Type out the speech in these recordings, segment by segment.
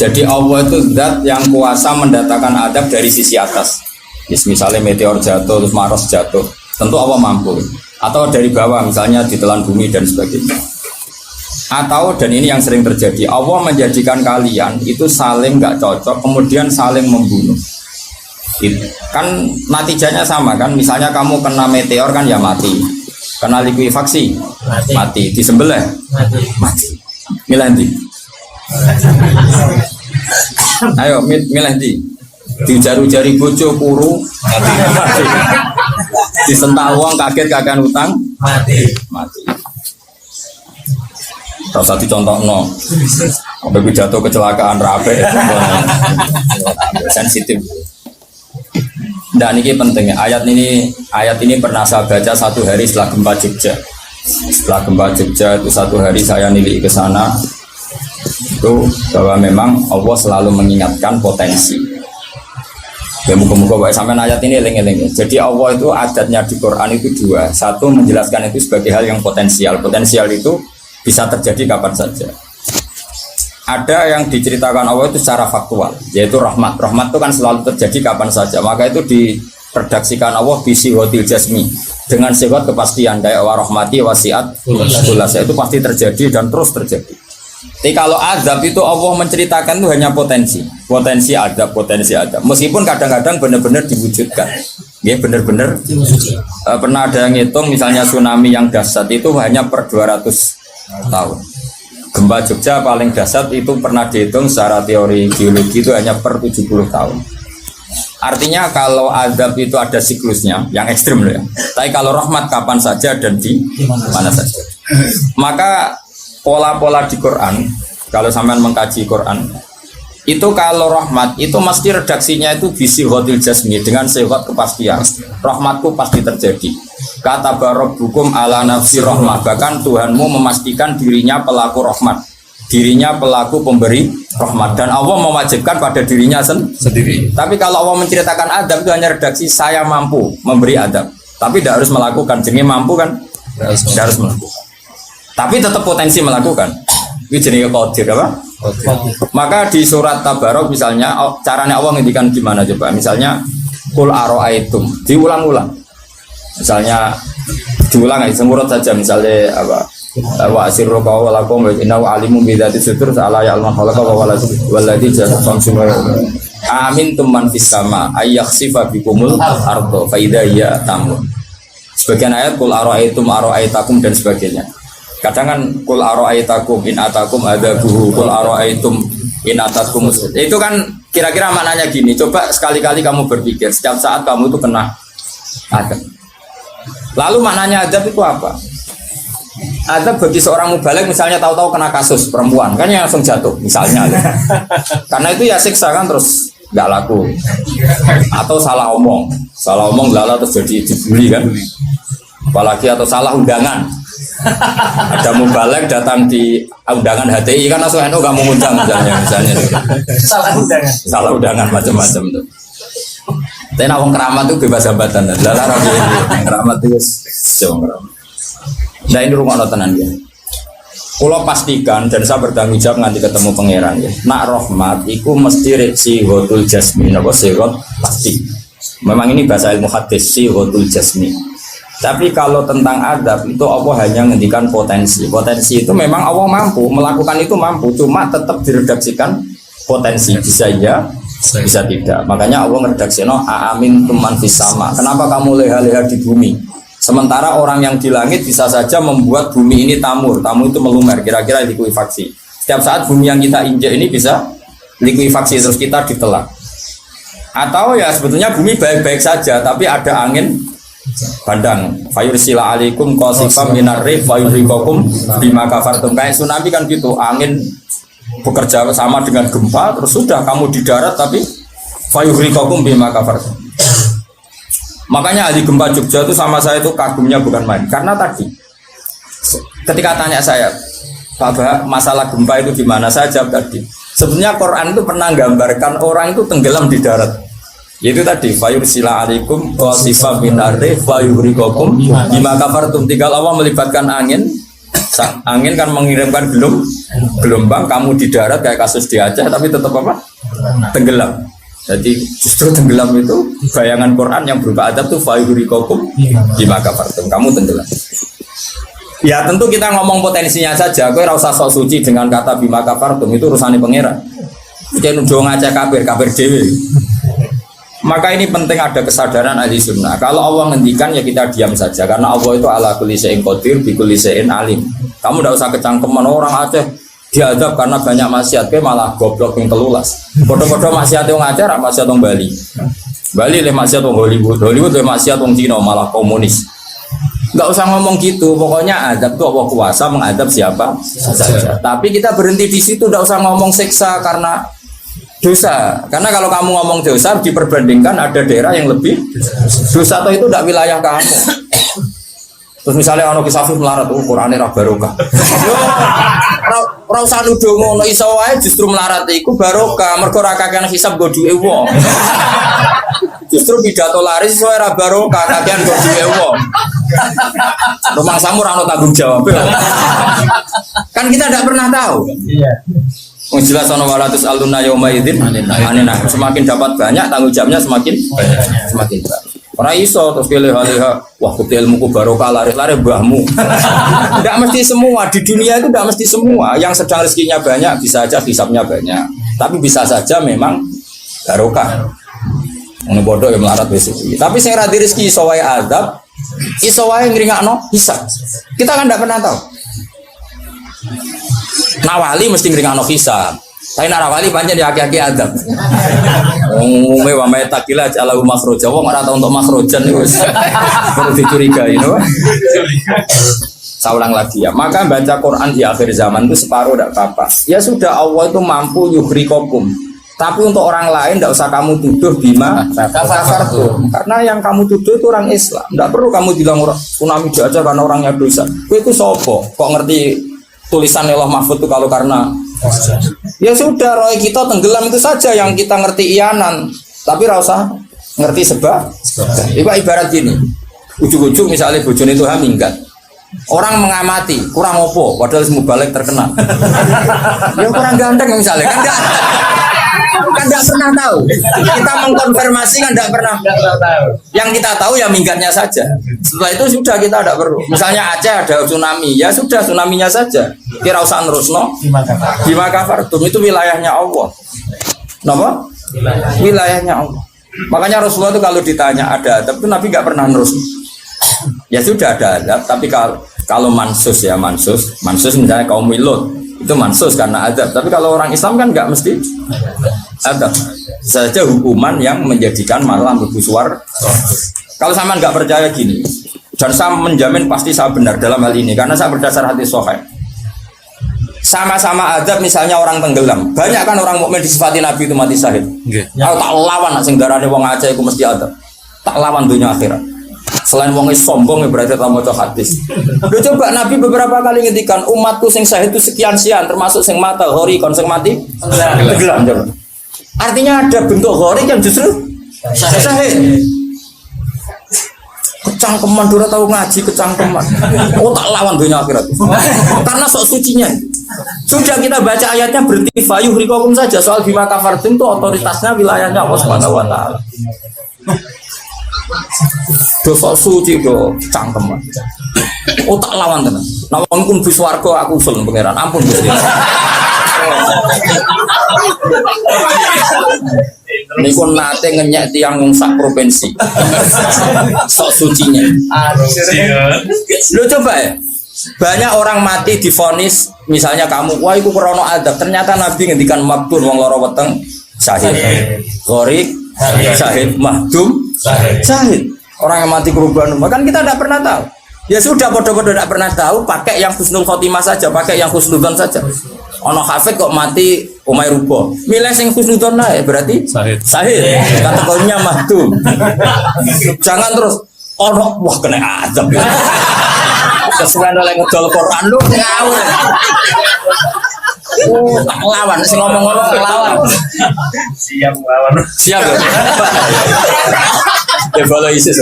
Jadi Allah itu zat yang kuasa mendatangkan adab dari sisi atas. Misalnya meteor jatuh, terus Mars jatuh, tentu Allah mampu. Atau dari bawah, misalnya ditelan bumi dan sebagainya. Atau, dan ini yang sering terjadi, Allah menjadikan kalian itu saling nggak cocok, kemudian saling membunuh. Kan natijanya sama kan, misalnya kamu kena meteor kan ya mati, kena likuifaksi mati, disembelih mati. Milih ndi? Ayo milih ndi? Dijaru-jari bojo kuru mati. Disentak uang kaget kakek utang mati. Rasa dicontohno. Sampai jatuh kecelakaan rabe sensitif. Nah ini pentingnya ayat ini pernah saya baca satu hari setelah gempa Jogja. Setelah gempa Jogja itu satu hari saya nilik ke sana itu bahwa memang Allah selalu mengingatkan potensi. Ya muka-muka sampai ayat ini eling-eling. Jadi Allah itu adatnya di Quran itu dua. Satu menjelaskan itu sebagai hal yang potensial. Potensial itu bisa terjadi kapan saja. Ada yang diceritakan Allah itu secara faktual, yaitu rahmat. Rahmat itu kan selalu terjadi kapan saja. Maka itu diredaksikan Allah bisi hotil jasmi dengan sifat kepastian kayak warahmati wasiat kulas. Itu pasti terjadi dan terus terjadi. Tapi kalau azab itu Allah menceritakan itu hanya potensi azab. Meskipun kadang-kadang benar-benar diwujudkan. Ya benar-benar pernah ada yang ngitung misalnya tsunami yang dahsyat itu hanya per 200 tahun. Gempa Jogja paling dahsyat itu pernah dihitung secara teori geologi itu hanya per 70 tahun. Artinya kalau azab itu ada siklusnya yang ekstrim loh ya. Tapi kalau rahmat kapan saja dan di mana saja. Maka pola-pola di Quran, kalau sampean mengkaji Quran, itu kalau rahmat itu mesti redaksinya itu bisi hotil jasmi dengan sifat kepastian. Rahmatku pasti terjadi. Kata Rabbukum ala nafsi rahmah, bahkan Tuhanmu memastikan dirinya pelaku rahmat, dirinya pelaku pemberi rahmat, dan Allah mewajibkan pada dirinya sendiri. Tapi kalau Allah menceritakan adab itu hanya redaksi saya mampu memberi adab, tapi tidak harus melakukan. Jadi mampu kan tidak harus melakukan, tapi tetap potensi melakukan. Itu jenis qadir apa? Maka di surat Tabarok misalnya caranya Allah ngendikan gimana coba? Misalnya qul aro'aitum, diulang-ulang. Misalnya diulang aja semurut saja, misalnya apa? Wa asirru qawlakum wa innahu alimun bi dzati sudur ala ya'lamu khalaqa wa walladzi ja'alakum summa amin man fis sama ayakhsifa bikumul ardo fa idza hiya tamun. Sebagian ayat qul aro'aitakum dan sebagainya. Kadang kan qul aro'aitakum in atakum adabuhu qul aro'aitum in atakum. Itu kan kira-kira maknanya gini, coba sekali-kali kamu berpikir setiap saat kamu itu kena adab. Lalu maknanya adab itu apa? Adab bagi seorang mubaligh misalnya tahu-tahu kena kasus perempuan kan yang langsung jatuh misalnya. Karena itu ya siksa kan terus nggak laku. Atau salah omong lala terus jadi dibully kan. Apalagi atau salah undangan. Ada mubaligh datang di undangan HTI kan langsung NU nggak mau undang misalnya. Salah undangan macam-macam tuh. Tapi nak wong keramat itu bebas hambatan. Lala rapi keramat itu jauh keramat. Nah ini rumah tenan ya. Kalau pastikan dan saya bertanggung jawab nanti ketemu pangeran ya. Nak rahmat itu mesti si hotul jasmi, apa sirot pasti. Memang ini bahasa ilmu hadis si hotul jasmi. Tapi kalau tentang adab itu Allah hanya ngendikan potensi. Potensi itu memang Allah mampu melakukan itu mampu, cuma tetap diredaksikan potensi bisa ya. Bisa tidak, makanya Allah ngeredaksino amin tuman fis sama. Kenapa kamu leha-leha di bumi? Sementara orang yang di langit bisa saja membuat bumi ini tamur itu melumer, kira-kira likuifaksi. Setiap saat bumi yang kita injak ini bisa likuifaksi terus kita ditelan. Atau ya sebetulnya bumi baik-baik saja, tapi ada angin bandang. Fayursila alaikum qasifam minar rih fayurikakum bima kafartum. Kayak tsunami kan gitu, angin bekerja sama dengan gempa, terus sudah kamu di darat tapi fayuhrikakum bima kafartum. Makanya ahli gempa Jogja itu sama saya itu kagumnya bukan main, karena tadi ketika tanya saya Pak masalah gempa itu gimana, saya jawab tadi sebenarnya Quran itu pernah gambarkan orang itu tenggelam di darat, yaitu tadi fayursila alaikum qasifam minar rih fayuhrikakum bima kafartum. Tinggal Allah melibatkan angin Angin kan mengirimkan gelombang, kamu di darat kayak kasus di Aceh, tapi tetap apa? Tenggelam. Jadi justru tenggelam itu bayangan Quran yang berupa adab tuh fayurikokum bima kafartum, kamu tenggelam. Ya tentu kita ngomong potensinya saja. Kowe ora usah sok suci dengan kata bima kafartum, itu urusane pangeran. Jangan udah ngajak kafir dewe. Maka ini penting ada kesadaran ahli sunnah. Kalau Allah ngendikan ya kita diam saja, karena Allah itu ala kulli syai'in qadir bi kulli syai'in alim. Kamu tidak usah kecangkeman orang Aceh diadab karena banyak maksiat, malah goblok yang telulas. Foto-foto maksiat yang Aceh, maksiat yang Bali. Bali le maksiat yang Hollywood, Hollywood le maksiat yang Cina malah komunis. Nggak usah ngomong gitu. Pokoknya adab itu Allah kuasa mengadab siapa saja. Tapi kita berhenti di situ, tidak usah ngomong siksa karena dosa. Karena kalau kamu ngomong dosa diperbandingkan ada daerah yang lebih dosa atau itu tidak wilayah kamu. Terus misalnya ono kisah melarat, Qur'ane ra barokah. Ora usah nuduh ngono, iso wae justru melarat iku barokah, mergo ra kakean hisab go duwe wong. Justru pidato laris iso ra barokah, kakean go duwe wong. Rumah samu ora ono tanggung jawab. Kan kita tidak pernah tahu. Iya. Jelas ono walatus aluna yauma idzin anina. Semakin dapat banyak tanggung jawabnya semakin banyak. Ora iso terus pilih-pilih wah ilmuku barokah lari-lari mbahmu. Tidak mesti semua di dunia itu, tidak mesti semua. Yang sedang rezekinya banyak bisa saja hisabnya banyak. Tapi bisa saja memang barokah. Ini bodoh yang melarat besok. Tapi sing ra rezeki iso wae azab, iso wae ngringakno hisab. Kita kan tidak pernah tahu. Nawali mesti ngringakno hisab. Tapi narawali banyak di aki-aki adab. Umume wa may takila ja'alahu makhraja. Wong ora tau untuk makhrajan niku wis perlu dicurigai, no? Saya ulang lagi ya. Maka baca Quran di akhir zaman itu separuh tidak apa-apa. Ya sudah, Allah itu mampu yuhrikokum. Tapi untuk orang lain tidak usah kamu tuduh bima kafartum. Karena yang kamu tuduh itu orang Islam. Tidak perlu kamu bilang tsunami aja karena orangnya dosa. Itu sopo? Kok ngerti tulisan Allah Mahfud itu kalau karena ya sudah, roy kita tenggelam itu saja yang kita ngerti iyanan, tapi rasa ngerti sebab. Ibarat gini, ujung-ujung misalnya bojone itu minggat, orang mengamati kurang opo, padahal semua balik terkenal. Ya kurang ganteng misalnya, kan tidak pernah tahu. Kita mengkonfirmasi kan tidak pernah tahu. Yang kita tahu ya minggatnya saja. Setelah itu sudah kita tidak perlu. Misalnya Aceh ada tsunami, ya sudah tsunaminya saja. Kira usah nerusno. Bima kafartum itu wilayahnya Allah. Kenapa? Wilayahnya Allah. Makanya Rasulullah itu kalau ditanya ada adab itu Nabi nggak pernah nerus. Ya sudah ada adab, tapi kalau mansus ya mansus misalnya kaum Lut itu mansus karena adab. Tapi kalau orang Islam kan nggak mesti adab. Saja hukuman yang menjadikan malam berbusuar. Kalau sama nggak percaya gini, dan saya menjamin pasti saya benar dalam hal ini karena saya berdasar hadis sahih. Sama-sama adab, misalnya orang tenggelam, banyak kan orang mukmin disifati Nabi itu mati syahid. Kalau tak lawan sing darane wong Aceh iku mesti adab. Tak lawan dunia akhirat. Selain wong sombong ya berarti tak maca hadis. Lho coba Nabi beberapa kali ngendikan umatku sing syahid itu sekian-sekian termasuk sing mata hori kon sing mati tenggelam. Artinya ada bentuk hori yang justru syahid. Kecangkeman dora tahu ngaji kecangkeman. Oh tak lawan dunia akhirat. Karena sok sucinya. Sudah kita baca ayatnya berhenti fayuhrikokum saja. Soal bima kafartum itu otoritasnya wilayahnya Allah Subhanahu wa taala. Dosa suci do cangkeman. Oh tak lawan tenan. Nah wong pun bis warga aku usul pangeran. Ampun Gusti. Niku nate ngenyek tiang wong sak provinsi. Sok sucinya. Lu coba ya. Banyak orang mati divonis, misalnya kamu, wah iku krono adab. Ternyata Nabi ngendikan maktun wong loro weteng syahid. Gharik syahid, mahdum syahid. Orang yang mati kerubahan, kan kita tidak pernah tahu. Ya sudah, bodoh-bodoh tidak pernah tahu, pakai yang husnul khotimah saja, pakai yang husnudzon saja. Ono hafid kok mati umay rubo. Milih sing husnudzon ae berarti syahid. Kategorinya mahdum. Jangan terus ono wah kena adab. Kesuwen oleh ngedol Quran lu ngawur. Oh, tak lawan sing ngomong-ngomong lawan. Siap lawan. Siap. Ya follow ISIS.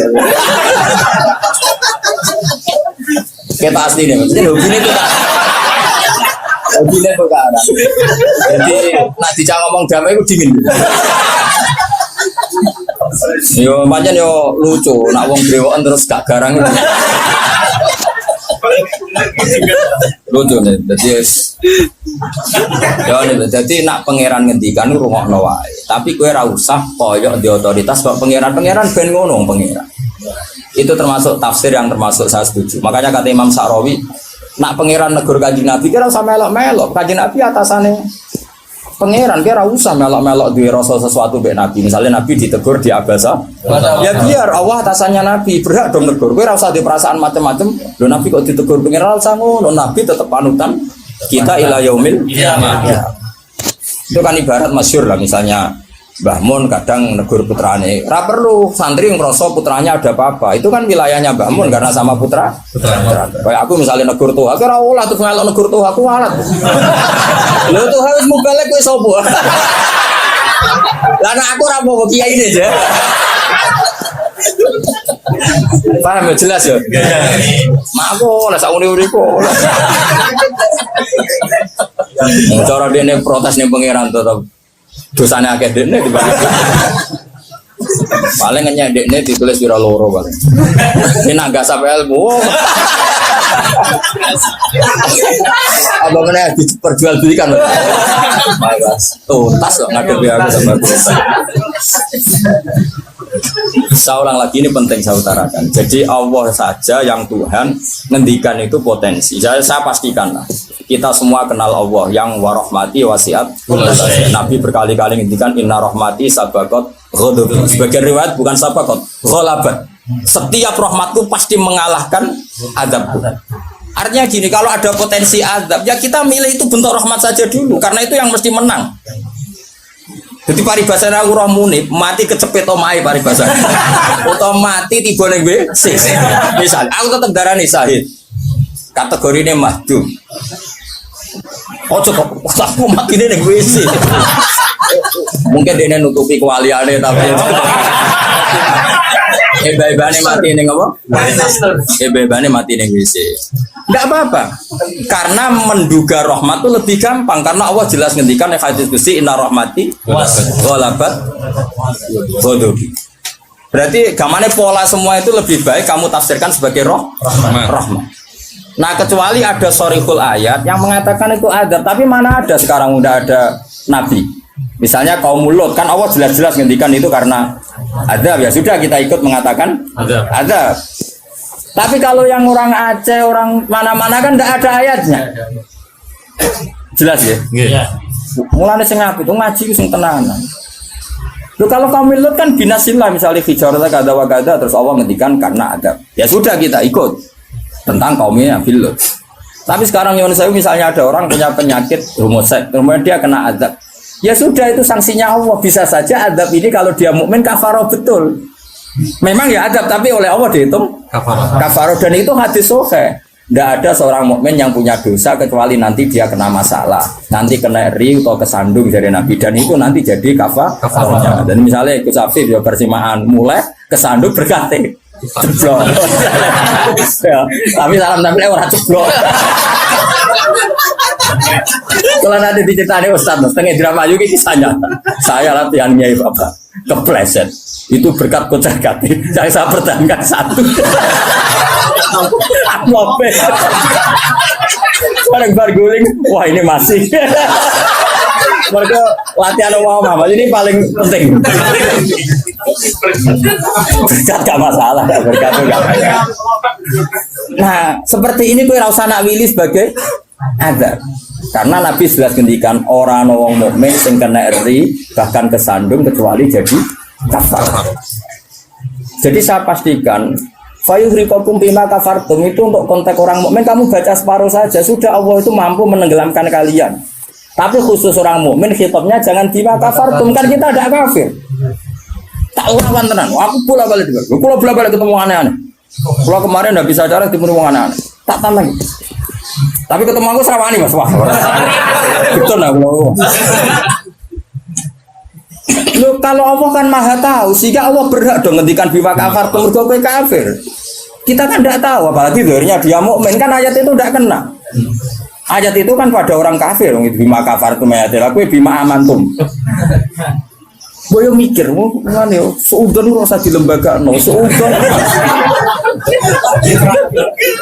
Kita asli nih, maksudnya hobinya kita. Hobinya perkara. Jadi nak dijak ngomong damai itu dingin. Yo macam yo lucu, nak wong brewokan terus gak garang. Lucu nih, jadi nak pangeran ngendikan rungokno wae. Tapi kowe ora usah koyo di otoritas kok pangeran ben ngono pangeran. Itu termasuk tafsir yang termasuk saya setuju. Makanya kata Imam Sa'rawi, nak pangeran negur Kanjeng Nabi kira usah melok-melok. Kanjeng Nabi atasane pangeran kira usah melok-melok duwe rasa sesuatu mbek Nabi. Misalnya Nabi ditegur di abasa, ya biar Allah atasannya Nabi, berhak dong negur. Kowe ora usah di perasaan macam-macam. Lho Nabi kok ditegur pangeran usah ngono. Nabi tetap panutan kita ila yaumil qiyamah. Itu kan ibarat masyhur lah, misalnya Mbah Mun kadang negur putrane, ra perlu santri ngerasa putranya ada apa-apa. Itu kan wilayahnya Mbah Mun karena sama putra. Kayak aku misalnya negur tuh, aku ora olah terus ngelok negur tuh aku walat. Lho tuh harus mubalek kowe sapa? Lah aku ora mau kiai ini aja. Paham ya jelas ya? Mak aku lah sak urip-uripku. Cara dene protes ning pangeran tetep dosanya akeh dekne dibanding paling ngenyek dekne ditulis wira loro paling ini nak gak sampai ilmu apa mana diperjualbelikan tuntas kok ngadepi aku sama saya ulang lagi, ini penting saya utarakan. Jadi Allah saja yang Tuhan ngendikan itu potensi. Saya pastikan lah, kita semua kenal Allah yang warahmati wasiat. Nabi berkali-kali ngendikan inna rahmati sabaqat ghadab. Sebagian riwayat bukan sabaqat, ghalabat. Setiap rahmatku pasti mengalahkan azabku. Artinya gini, kalau ada potensi azab, ya kita milih itu bentuk rahmat saja dulu, karena itu yang mesti menang. Jadi paribasane aku roh munib, mati kecepet omahe paribasane. Atau mati tiba ning WC. Misal aku tetep darani syahid. Kategorine mahdum. Ojo kok aku mati ning WC. Mungkin dene nutupi kewaliane tapi Eba-ebane mati ning apa? Eba-ebane mati ning WC. Enggak apa-apa. Karena menduga rahmat itu lebih gampang karena Allah jelas ngendikan di hadis qudsi inna rahmati ghalabat ghadabi. Berarti gamane pola semua itu lebih baik kamu tafsirkan sebagai rahmat. Nah, kecuali ada sorihul ayat yang mengatakan itu adab, tapi mana ada sekarang udah ada nabi. Misalnya kaum Lut kan Allah jelas-jelas ngendikan itu karena adab, ya sudah kita ikut mengatakan adab. Tapi kalau yang orang Aceh, orang mana-mana kan tidak ada ayatnya. Jelas ya? Iya. Mulane sing apik itu ngaji sing tenanan. Loh kalau kaum Lut kan binasillah misalnya hijarata kada wa kada terus Allah ngendikan karena adab. Ya sudah kita ikut tentang kaumnya Lut. Tapi sekarang yang saya misalnya ada orang punya penyakit homoseks, kemudian dia kena adab. Ya sudah itu sanksinya Allah. Bisa saja adab ini kalau dia mukmin kafaroh betul. Memang ya adab tapi oleh Allah dihitung kafaroh dan itu hadis sahih. Tidak ada seorang mukmin yang punya dosa kecuali nanti dia kena masalah, nanti kena riu atau kesandung dari Nabi dan itu nanti jadi kafarohnya. Dan misalnya ikut Safif ya persimaan mulai kesandung berkati ceblok. Ya, tapi salam tampil orang ceblok. Kalau nanti diceritain Ustaz, setengah drama juga kisahnya. Saya latihan Nyai Bapak kepleset. Itu berkat kocak kati yang saya pertahankan satu. Aku apa? Bareng barguling, wah ini masih. Mereka latihan mama, ini paling penting. Berkat gak masalah, berkat gak masalah. Nah, seperti ini gue rasa nak willy sebagai ada. Karena Nabi jelas ngendikan orang wong mukmin sing kena eri bahkan kesandung kecuali jadi kafar. Jadi saya pastikan fayuhriqakum bima kafartum itu untuk konteks orang mukmin kamu baca separuh saja sudah Allah itu mampu menenggelamkan kalian. Tapi khusus orang mukmin khitabnya jangan bima kafartum kan kita ada kafir. Tak lawan tenan. Aku bolak-balik juga. Kalau bolak-balik ketemu aneh-aneh. Kalau kemarin enggak bisa cara ketemu wong aneh-aneh. Tak tambah. Tapi ketemu aku serawani Mas. Wah. Betul lah kalau. Loh, kalau Allah kan maha tahu sehingga Allah berhak dong ngendikan bima kafar mergo kowe kafir. Kita kan tidak tahu, apalagi zahirnya dia mukmin kan ayat itu tidak kena. Ayat itu kan pada orang kafir, bima kafartum ayatil aku bima amantum. Boyo mikir, ngene suudon ora usah dilembagakno, suudon.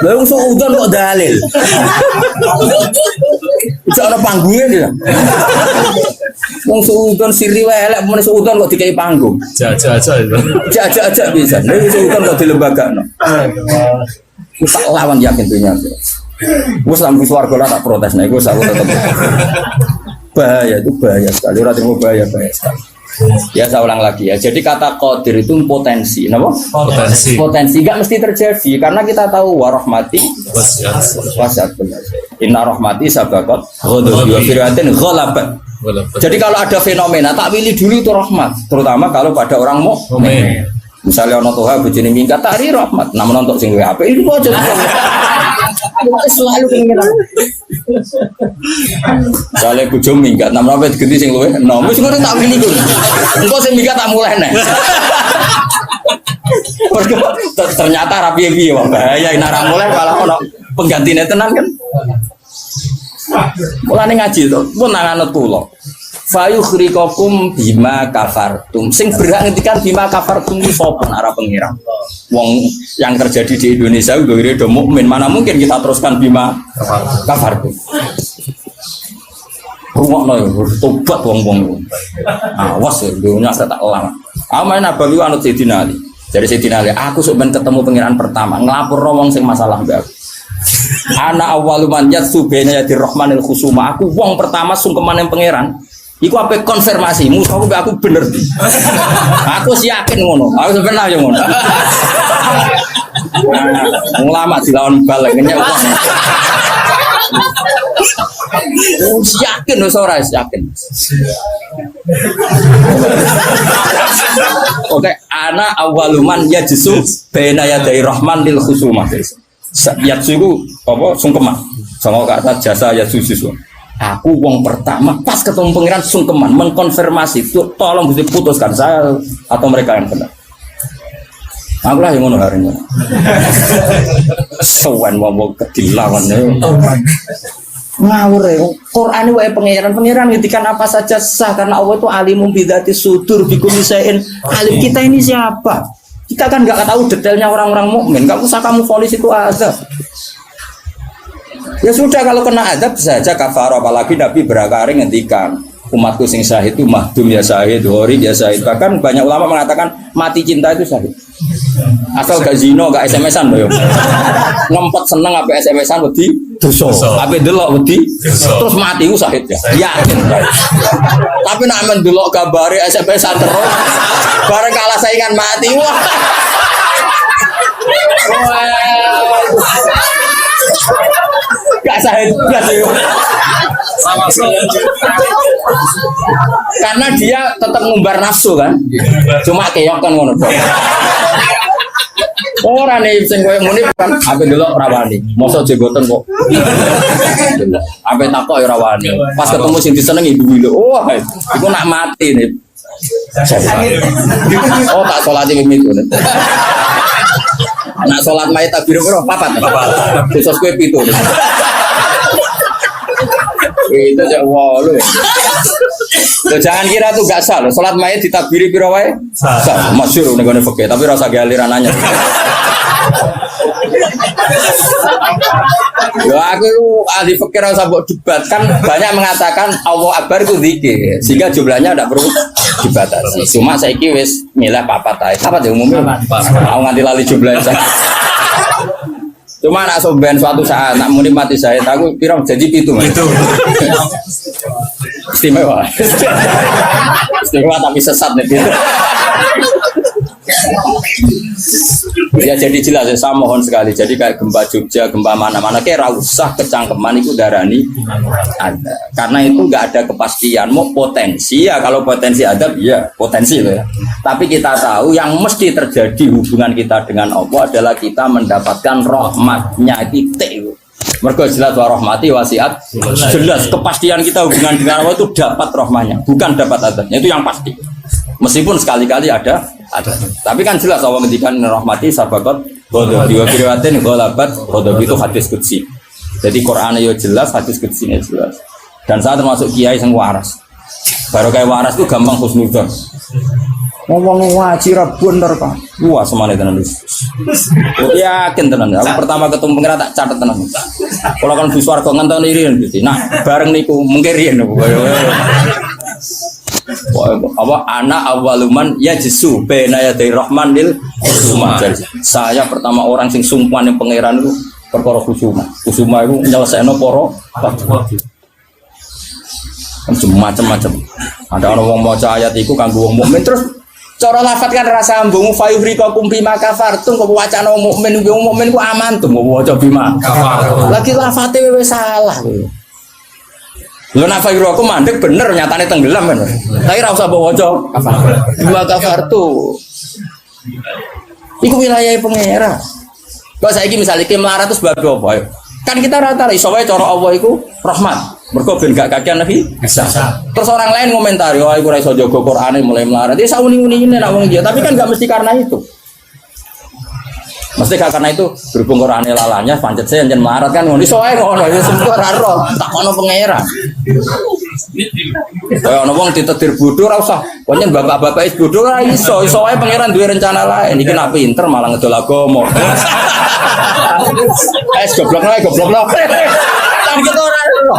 Lah wong suudon kok dalil. Bisa ana panggungnya dia. Wong suudon siri wae elek men suudon kok dikai panggung. Jajak itu. Jajak bisa. Nek suudon kok dilembagakno. Wis lawan yakin dunya. Wis lampu swarga lah tak protes nek wis aku tetep. Bahaya itu bahaya sekali. Ora terima bahaya sekali. Ya saya ulang lagi ya. Jadi kata qadir itu potensi, napa? Potensi. Potensi enggak mesti terjadi karena kita tahu warahmati wasiat. Inna rahmati sabaqat ghadabi wa fir'atin ghalabat. Jadi kalau ada fenomena tak pilih dulu itu rahmat, terutama kalau pada orang mukmin. Misalnya ono toha bojone minggat tari rahmat, namun untuk sing luwih apik itu aja. Selalu pengen. Soale bojo minggat, namun apa diganti sing luwih enom. Wis ngono tak pilih kuwi. Engko sing minggat tak mulai nek. Ternyata rapi piye wae bahaya nek ora mulai malah ono penggantine tenan kan. Mulane ngaji to, pun nang anut kula. Fayukhrikakum bima kafartum. Sing berhak ngendikan bima kafartum iki sapa arep pengiran. Wong yang terjadi di Indonesia udah do mukmin, mana mungkin kita teruskan bima kafartum. Rungokno yo tobat wong-wong. Awas yo dunya tak elang. Aman Nabawi anut Sayyidina Ali. Dari Sayyidina Ali, aku sok ben ketemu pengiran pertama, nglapor wong sing masalah mbak. Ana awwalu man yatsu baina yadir rahmanil khusuma. Aku wong pertama sungkeman yang pangeran. Iku apa konfirmasi, musuhku aku bener. Aku sih yakin ngono. Aku sebenarnya ngono. Ulama dilawan balik nyek wong. Yakin wis ora yakin. Oke, ana awaluman yajsu baina yadir rahmanil khusuma. Yatsu itu apa sungkeman. Sama kata jasa yatsu sisu. Aku wong pertama pas ketemu pangeran sungkeman mengkonfirmasi tuh tolong bisa putuskan saya atau mereka yang benar. Aku lah yang ngono harinya. Sowan wong kedilawan ngawur ya. Quran ini wae pangeran ngetikan apa saja sah karena Allah itu alimum bidzati sudur bikulli syai'in. Alim kita ini siapa? Kita kan nggak tahu detailnya orang-orang mukmin. Nggak usah kamu vonis itu azab. Ya sudah kalau kena azab saja kafar, apalagi Nabi berakari ngendikan umatku sing syahid itu mahdum ya syahid, hori ya syahid. Bahkan banyak ulama mengatakan mati cinta itu syahid. Asal gak zino, gak SMS-an loh. Ngempet seneng apa SMS-an wedi dosa. Apa delok wedi terus mati ku syahid ya. Yakin. Tapi nek men delok gambare SMS-an terus bareng kalah saingan mati. Wah. Gak syahid plus ya. Karena dia tetap ngumbar nafsu kan. Cuma keok kan ngono. Ora nih sing koyo muni kan ape delok ora wani. Mosok jenggoten kok. Ape takok ya ora wani. Pas ketemu sing disenengi ibu lho. Wah, iku nak mati nih. Oh, tak salati mimpi itu. Nak salat mayit takbir piro? Papat. Khusus kowe 7. Itu aja walu. Jangan kira tuh gak sah loh. Salat mayit ditakbiri piro wae? Sah. Masyhur ning gone fikih, tapi rasa aliran nanya. Ya aku ahli fikih rasa mbok debat kan banyak mengatakan Allah Akbar itu zikir sehingga jumlahnya tidak perlu dibatasi. Cuma saiki wis milih papat ae. Papat ya umumnya. Aku nganti lali jumlahnya. Cuma nak soben suatu saat nak muni mati saya aku pirang jadi itu. Istimewa. Istimewa tapi sesat nih. Ya jadi jelas ya, saya mohon sekali. Jadi kayak gempa Jogja, gempa mana-mana kayak rausah kecangkeman itu darani ada. Karena itu nggak ada kepastian. Mau potensi ya, kalau potensi ada ya potensi loh ya. Tapi kita tahu yang mesti terjadi hubungan kita dengan Allah adalah kita mendapatkan rahmatnya titik. Mergo jelas wa rahmati wasiat. Jelas kepastian kita hubungan dengan Allah itu dapat rahmatnya, bukan dapat adabnya. Itu yang pasti. Meskipun sekali-kali ada Ada. Tapi kan jelas Allah ngendikan rahmati sabaqat ghadab wa riwayatin ghalabat ghadab itu hadis qudsi. Jadi Quran yo jelas, hadis qudsinya jelas. Dan saya termasuk kiai yang waras. Baru kayak waras itu gampang husnudzon. Ngomong ngaji ra bener kan. Wah, semane tenan wis. Yakin tenan. Aku pertama ketemu pengira tak catet tenan. Kalau kan bus warga ngenteni riyen gitu. Nah, bareng niku mengke riyen. Apa anak awaluman ya jesu bena ya dari rahman lil kusuma. Saya pertama orang sing sumpah ning pangeran itu perkara kusuma. Kusuma itu nyelesaikno para macam-macam. Ada orang wong maca ayat iku kanggo wong mukmin terus cara lafat kan rasa ambung fayuhrikakum bima kafartum kok wacana wong mukmin ku aman tuh mau waca bima kafartum. Lagi lafate wis salah kowe. Lho nek fayuhrikakum mandek bener nyatane tenggelam kan. Tapi ora usah mbok waca bima kafartum. Iku wilayah pangeran. Kok saiki misale ki melarat terus bab apa? Kan kita rata iso wae cara Allah iku rahmat. Mergo ben gak kakean Nabi bisa. Terus orang lain komentari, "Wah, iku ora iso jaga Qur'ane mulai melarat." Ya sauni-unine nek wong dia, tapi kan gak mesti karena itu. Mesti gak karena itu berhubung Qur'ane lalanya pancet saya njen melarat kan ngono iso wae ngono ya semua ora ro, tak ono pangeran. Kaya ono wong ditetir bodho ora usah. Konyen bapak-bapak is bodho ora iso wae pangeran duwe rencana lain. Iki nak pinter malah ngedol agama. Goblok. Kan kita ora ro.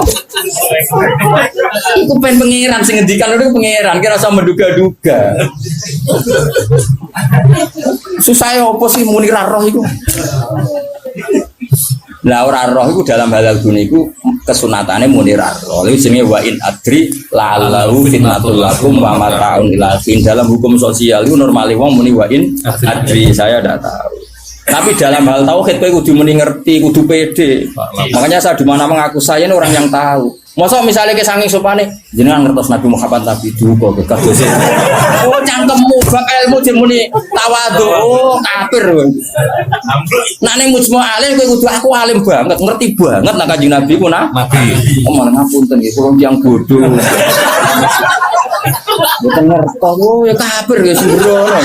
Iku pen pangeran sing ngendikan itu pangeran, kira usah menduga-duga. Susah ya apa sih muni ra roh iku? Lah ora roh iku dalam halal dunia iku kesunatane muni ra roh. Iku jenenge wa in adri la'allahu fitnatul lakum wa mata'un ila fin. Dalam hukum sosial itu normale wong muni wa in adri, saya ndak tahu. Tapi dalam hal tauhid kowe kudu muni ngerti, kudu pede. Makanya saya di mana mengaku saya ini orang yang tahu. Masa misalnya ke saking sopane jenengan ngertos Nabi Muhammad Nabi duka ke kados. Oh cangkemmu bab ilmu jemuni tawadhu. Oh kafir kowe. Nek ning mujmu alim kowe kudu aku alim banget, ngerti banget nek Kanjeng Nabi ku Nabi. Oh ngapunten nggih kula tiyang bodho. Mboten ngertos oh ya kafir ya sembrono.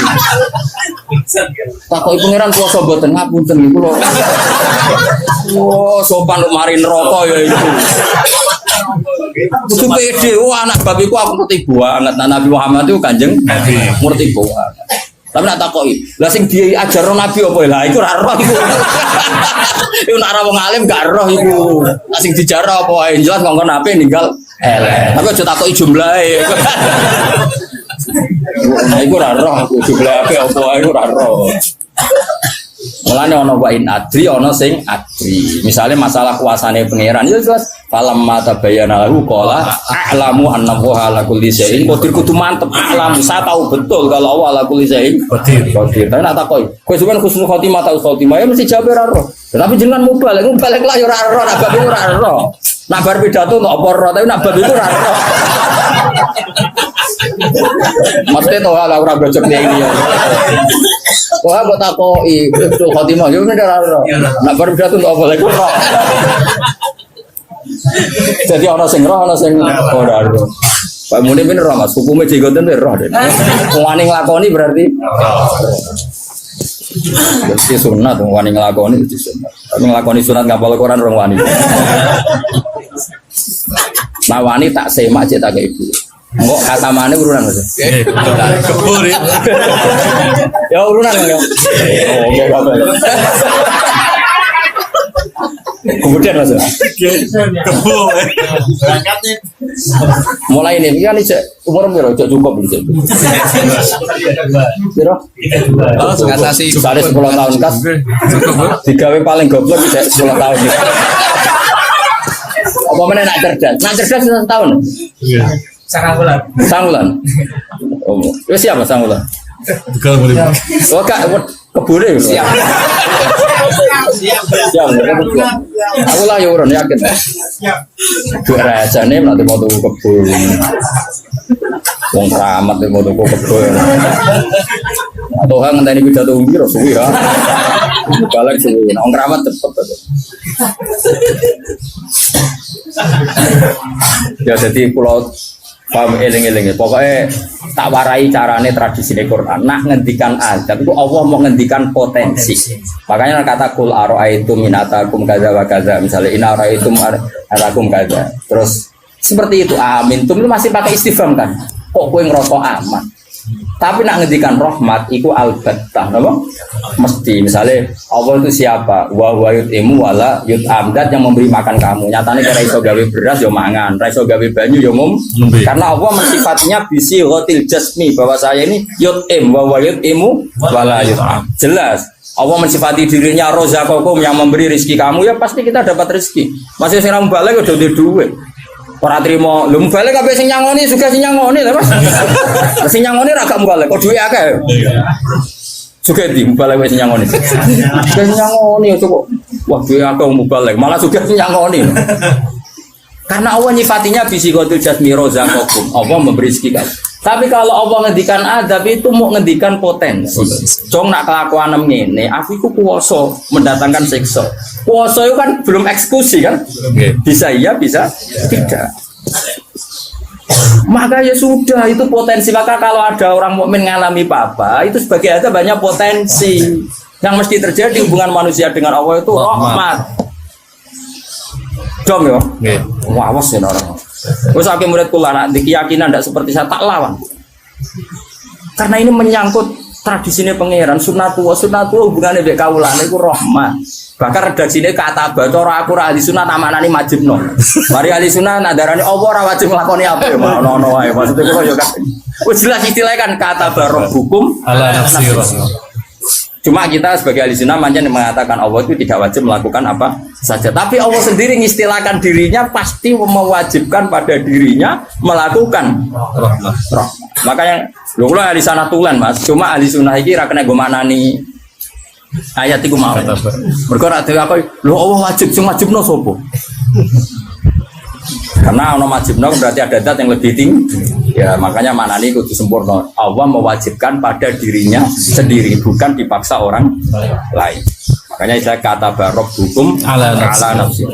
Takoki pangeran puasa mboten ngapunten nggih kula. Oh sopan kok mari neraka ya itu. Kudu pede, anak babiku aku ngerti banget. Nabi Muhammad itu Kanjeng Nabi, ngerti banget. Tapi nak takoki, lah sing diajarno Nabi apa lah iku ora roh iku. Iku nek ora wong alim gak roh iku. Lah sing dijarno apa wae jelas ngongkon Nabi ninggal elek. Tapi aja takoki jumlahe. Nah iku ora roh jumlahe apa wae iku ora roh. Mulane ana wa in adri ana sing adri. Misale masalah kuasane pangeran ya jelas falam mata bayana lahu qala a'lamu annahu ala kulli syai'in qadir kudu mantep a'lamu saya tahu betul kalau Allah ala kulli syai'in qadir. Tapi nak takoki kowe sampeyan husnul khotimah ta khotimah ya mesti jawab ora roh. Tapi jenengan mubalek lah ya ora roh, nak bab iku ora roh. Nak bar pidato kok apa roh, tapi nak bab iku ora roh. Mesti to ala ora bocok iki ya. Wah, buat aku itu khotimah juga nih darah. Nak berbeda tuh apa lagi roh. Jadi orang sing roh, orang sing darah. Pak Muni bener roh mas, hukumnya jigoten roh deh. Wani ngelakoni berarti. Jadi sunat, wani ngelakoni itu sunat. Tapi ngelakoni sunat nggak boleh koran orang wani. Nah wani tak semak cita ke ibu. Enggak kata mana urunan mas? Kebur ya. Ya urunan ya. Oke apa? Kemudian mas. Kebur. Berangkatnya. Mulai ini kan umur berapa? Cukup belum? Berapa? Oh ngatasi. Sari 10 tahun kas. Digawe paling goblok bisa 10 tahun. Apa mana nak cerdas? Nak cerdas 1 tahun. Iya. Sangulan. Oh, wis siapa Sangulan? Begal boleh. Oh, Kak, kebune. Siap. Siap. Aku lah yo urun yakin. Siap. Dua rajane nanti mau tuku kebun. Wong keramat mau tuku kebun. Atau hang ngenteni pidato piro suwi ya. Balik suwi. Wong keramat cepet. Ya jadi pulau Paham eling-eling. Pokoknya tak warai carane tradisi Quran. Nak ngendikan azab itu Allah mau ngendikan potensi. Makanya kata kul aro'aitum minatakum kaza wa kaza. Misalnya ina aro'aitum arakum kaza. Terus seperti itu amin. Itu masih pakai istifham kan? Kok kowe ngerasa aman? Tapi nak ngendikan rahmat iku albattah napa? Mesti misalnya Allah itu siapa? Wa yut'imu wala yut'am, dat yang memberi makan kamu. Nyatane kira iso gawe beras yo mangan, ra iso gawe banyu yo karena Allah mensifatinya bisi ghatil jasmi bahwa saya ini yut'im wa yut'imu wala yut'am. Jelas Allah mensifati dirinya rozaqakum yang memberi rezeki kamu ya pasti kita dapat rezeki. Masih sing ra balik udah duwe. Ora trimo, lho mbale kabeh sing nyangoni juga sing nyangoni lho Mas. Sing nyangoni ra gak mbale, kok duwe akeh. Juga di mbale wis nyangoni. Sing nyangoni kok. Wah, duwe akeh mbale, malah juga sing nyangoni. Karena Allah nyifatinya bisikhatul jasmi rozaqakum. Allah memberi rezeki kan. Tapi kalau Allah ngendikan adab itu mau ngendikan potensi. Cong nak kelakuan ngene, aku iku kuwasa mendatangkan siksa. Kuwasa itu kan belum eksekusi kan? Bisa iya, bisa tidak. Maka ya sudah itu potensi. Maka kalau ada orang mukmin ngalami apa-apa, itu sebagai ada banyak potensi yang mesti terjadi hubungan manusia dengan Allah itu rahmat. Dom yo. Wah, awas ya orang. Terus aku murid kula nak di keyakinan tidak seperti saya tak lawan. Karena ini menyangkut tradisinya pangeran sunatullah hubungannya dengan kaulan itu rahmat. Bahkan redaksinya kata bacora aku ahli sunat amanani majibno. Mari ahli sunat nadarani Allah ora wajib nglakoni apa ya ono wae maksudnya kok yo kan. Wis jelas istilahnya kan kata barok hukum ala nafsi. Cuma kita sebagai ahli sunnah manjan mengatakan Allah itu tidak wajib melakukan apa saja. Tapi Allah sendiri mengistilahkan dirinya pasti mewajibkan pada dirinya melakukan rahmat. Makanya lu kalau ahli sana tulen Mas, cuma ahli sunnah ini rakena gue manani ayat itu mau. Berkorak dengan apa? Lu Allah wajib, cuma wajib no sopo. Karena ono wajibno berarti ada zat yang lebih tinggi. Ya makanya manani kudu sempurna. Allah mewajibkan pada dirinya sendiri, bukan dipaksa orang lain. Makanya saya kata barok hukum ala nafsi.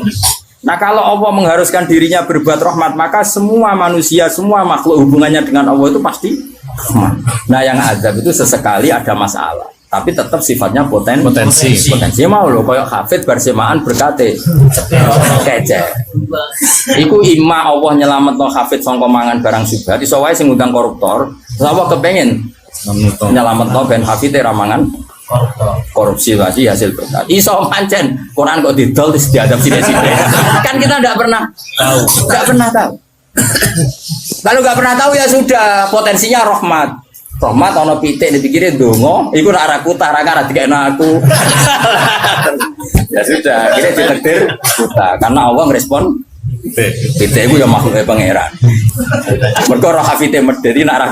Nah kalau Allah mengharuskan dirinya berbuat rahmat, maka semua manusia, semua makhluk hubungannya dengan Allah itu pasti rahmat. Nah yang azab itu sesekali ada masalah, tapi tetap sifatnya potensi mau loh kayak hafid bersemaan berkate kece. Iku ima Allah nyelamet no hafid sangka mangan barang subhat iso wae sing ngundang koruptor. Allah kepengen nyelamet no ben hafid ramangan korupsi lagi hasil berkat. Iso pancen Quran kok didol terus diadab sithik-sithik. Kan kita enggak pernah tahu. Kalau enggak pernah tahu ya sudah potensinya rahmat. Rahmat ana pitik dipikire donga, iku nek arah kutah ra dikekno aku. Ya sudah, akhirnya ditakdir buta karena Allah ngerespon pitik iku ya makhluk pangeran. Mergo roh hafite medheti nek arah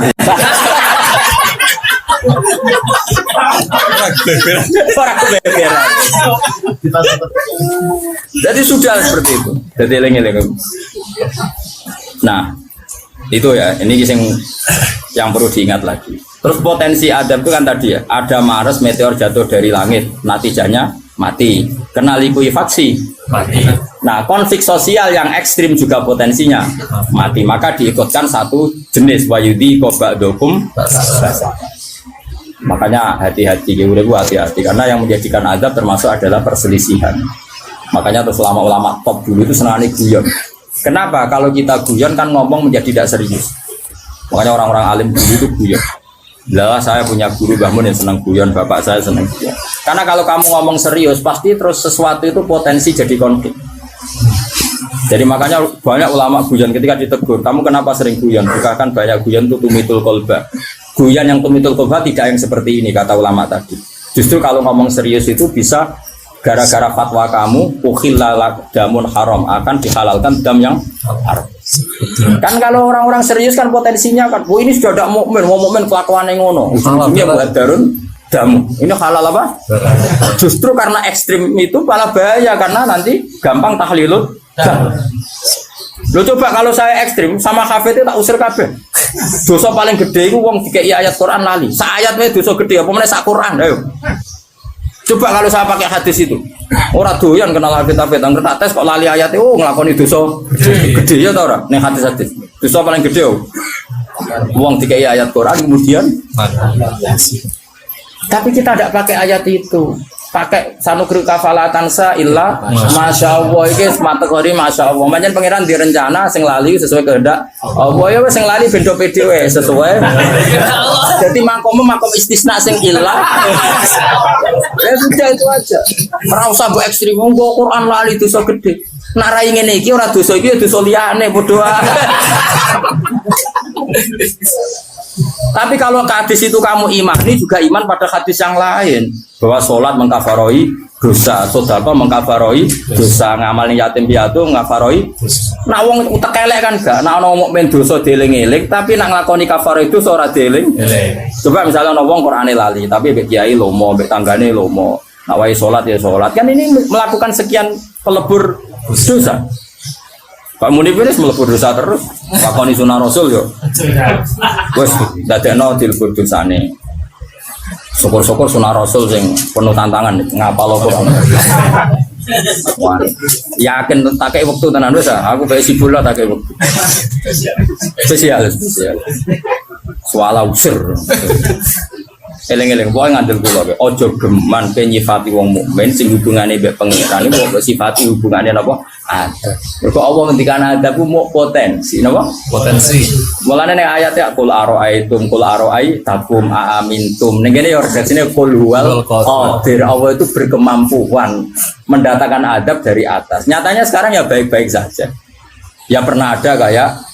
jadi sudah seperti itu. Jadi eling-eling. Nah, itu ya, ini yang perlu diingat lagi. Terus potensi adab itu kan tadi ya, ada Mars meteor jatuh dari langit, natijanya mati. Kena likuifaksi, mati. Nah, konflik sosial yang ekstrim juga potensinya mati. Maka diikutkan satu jenis wayudi kobadokum. Makanya hati-hati, hati-hati karena yang menjadikan adab termasuk adalah perselisihan. Makanya terus ulama top dulu itu senangnya guyon. Kenapa? Kalau kita guyon kan ngomong menjadi tidak serius. Makanya orang-orang alim dulu itu guyon. Lah saya punya guru Mbah Mun yang senang guyon, bapak saya senang guyon. Karena kalau kamu ngomong serius pasti terus sesuatu itu potensi jadi konflik. Jadi makanya banyak ulama guyon ketika ditegur, kamu kenapa sering guyon? Bukan banyak guyon itu tumitul kolba. Guyon yang tumitul kolba tidak yang seperti ini kata ulama tadi. Justru kalau ngomong serius itu bisa gara-gara fatwa kamu ukhillalak damun haram akan dihalalkan dam yang haram. Kan kalau orang-orang serius kan potensinya kan, oh ini sudah tidak mukmin, mau mukmin kelakuan yang ngono. Ujung-ujungnya buat darun damu. Ini halal apa? Justru karena ekstrim itu malah bahaya karena nanti gampang tahlilut. Lo coba kalau saya ekstrim sama hafid itu tak usir kabeh. Dosa paling gede itu wong dikei ayat Quran lali. Sa ayat wae dosa gede apa meneh sak Quran ayo. Coba kalau saya pakai hadis itu. Ora doyan kenal hafid-hafid, nang tak tes kok lali ayat oh nglakoni dosa gede ya ta ora ning hadis-hadis. Dosa paling gede. Wong dikai ayat Quran kemudian tapi kita tidak pakai ayat itu. Pakai sanukri kafalatan sa illa masya Allah iki kategori masya Allah. Manjen pangeran direncana sing lali sesuai kehendak Allah ya wis sing lali bendo pede sesuai. Jadi makom istisna sing illa. Ya sudah itu aja. Ora usah mbok ekstrim wong Quran lali dosa gede. Nak rai ngene iki ora dosa iki dosa liyane padha wae. Tapi kalau hadis itu kamu imani juga iman pada hadis yang lain bahwa sholat mengkafaroi dosa, sedekah mengkafaroi dosa, ngamalin yatim piatu mengkafaroi. Nak wong utek elek kan gak, nak ono mukmin dosa dieling-eling, tapi nak nglakoni kafaroi itu ora dieling. Coba misalnya ono wong Qur'ane lali, tapi mbek kiai lomo, mbek tanggane lomo. Nak wae sholat ya sholat. Kan ini melakukan sekian pelebur dosa. Pak Munib ini melebur dosa terus, lakoni sunah Rasul yo. Wes dadekno dilebur dosane. Syukur-syukur sunah Rasul sing penuh tantangan ngapal Quran. Yakin tak kei wektu tenan wis aku bae sibul tak kei wektu. Spesial. Suala usir. Eleng-eleng pokoke ngandel kula kowe aja geman nyifati wong mukmin sing hubungane mbek pangeran iku kok sifati hubungane napa ada. Mergo Allah ngendikan ada ku mau potensi napa? Potensi. Mulane nek ayat ya qul araaitum qul araai takum aamintum. Ning kene ya redaksine qul huwal qadir. Allah itu berkemampuan mendatangkan adab dari atas. Nyatanya sekarang ya baik-baik saja. Ya pernah ada kayak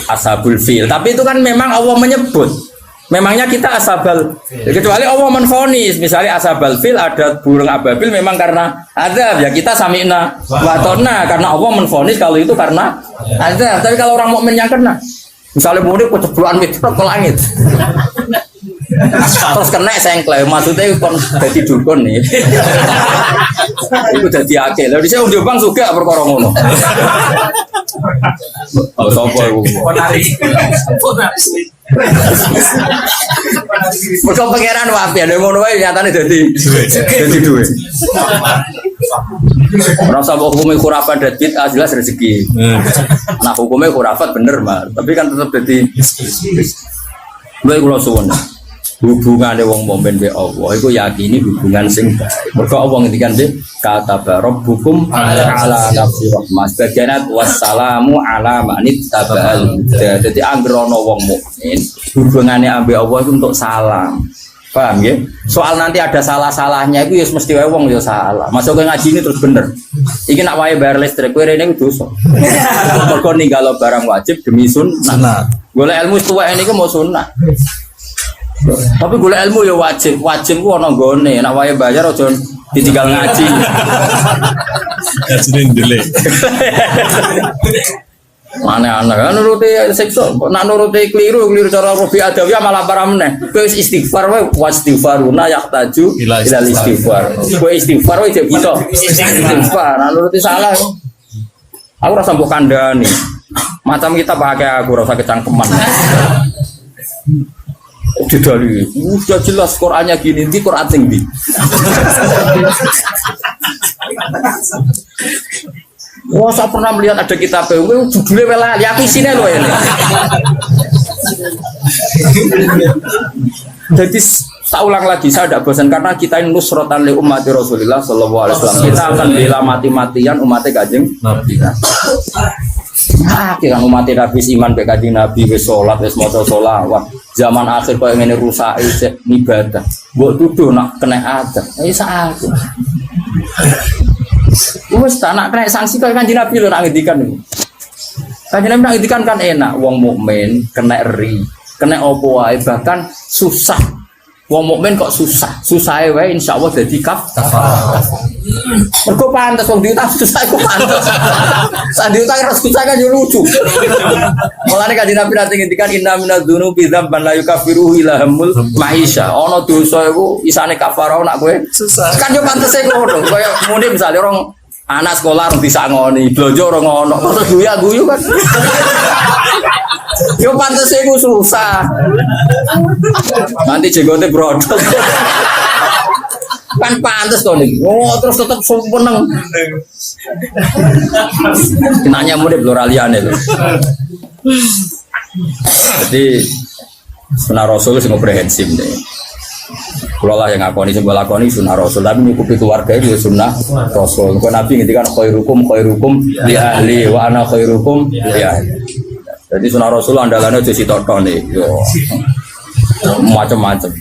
ashabul fil, tapi itu kan memang Allah menyebut. Memangnya kita asabal, kecuali Allah menfonis, misalnya asabal fil ada burung ababil memang karena azab ya kita sami'na watona karena Allah menfonis kalau itu karena azab. Tapi kalau orang mukmin yang kena, misalnya mudik keceblokan mitrok ke langit, terus kena sengklek, maksudnya kon jadi dukun nih, itu jadi akil. Lalu di sini Jombang juga perkara ngono. Oh, sopo iku. Mergo pangeran wae lho ngono wae nyatane dadi duwe. Ora usah hukume khurafat dan bid'ah jelas rezeki. Nah hukumnya khurafat bener mah, tapi kan tetap dadi bae kula suwun. Hubungane wong mukmin be Allah iku yakini hubungan sing baik. Mergo Allah ngendikan be kata rabbukum ala nafsi rahmah bagianat wassalamu ala manit tabal. Dadi anggere ana wong mukmin hubungane ambek Allah itu untuk salam. Paham ya? Soal nanti ada salah-salahnya itu ya mesti wae wong ya salah. Masuk ke ngaji ini terus bener. Iki nak wae bayar listrik kowe rene ku dosa. Mergo ninggalo barang wajib demi sunnah. Golek ilmu tuwek niku mau sunnah. Tapi gula ilmu ya wajib ku ana nggone nek wae bayar aja ditinggal ngaji. Ngajine ndelek. Mana anak kan nuruti sekso, nak nuruti keliru cara Robi Adawiyah malah parah meneh. Kowe istighfar wae wastighfaruna yahtaju ila istighfar. Kowe istighfar wae bisa istighfar, nak nuruti salah. Aku rasa mbok kandhani. Macam kita pakai aku rasa kecangkeman. Didali, sudah jelas Qurannya gini, di Quran tinggi. Wah, saya pernah melihat ada kitab judulnya welali, aku isinya loh ini. Jadi saya ulang lagi, saya tidak bosan karena kita ini nusrotan li ummati Rasulullah Sallallahu Alaihi Wasallam. Kita akan bela mati-matian umatnya Kanjeng Nabi. Kira umatnya Nabi iman be Kanjeng Nabi, wis sholat, wis maca sholawat. Zaman akhir kau yang ini rusak ibadah. Buat tuduh nak kena adab. Saat. Wes tak nak kena sanksi kau Kanjeng Nabi lo nak ngendikan ini. Kanjeng Nabi nak ngendikan kan enak. Wong mukmin kena ri, kena opo wae bahkan susah. Wong mukmin kok susah, susah wae insyaallah dadi kafarah. Mergo pantes wong diutang susah iku pantes. Sak diutang ora susah kan yo lucu. Mulane Kanjeng Nabi nate ngendikan inna minadz-dzunubi dzamban la yukaffiruhu illa hamul maisha. Ana dosa iku isane kafarah nak kowe susah. Kan yo pantese ngono. Kaya mune misale orang anak sekolah rung disangoni, blonjo ora ngono. Terus guyu kan. Yo pantes iku susah. Nanti jenggote brodol. Kan pantes to nih. Oh, terus tetap seneng. Kenanya murid pluraliane lho. Jadi sunnah Rasul sing komprehensif deh. Kalau lah yang ngakoni sing lakoni sunnah Rasul, tapi nyukupi keluarga itu sunnah Rasul. Kau Nabi ngendikan khairukum li ahli wa ana khairukum li ahli. Jadi sunnah Rasul andalane aja sitok-tok nih. Yo. Macam-macam.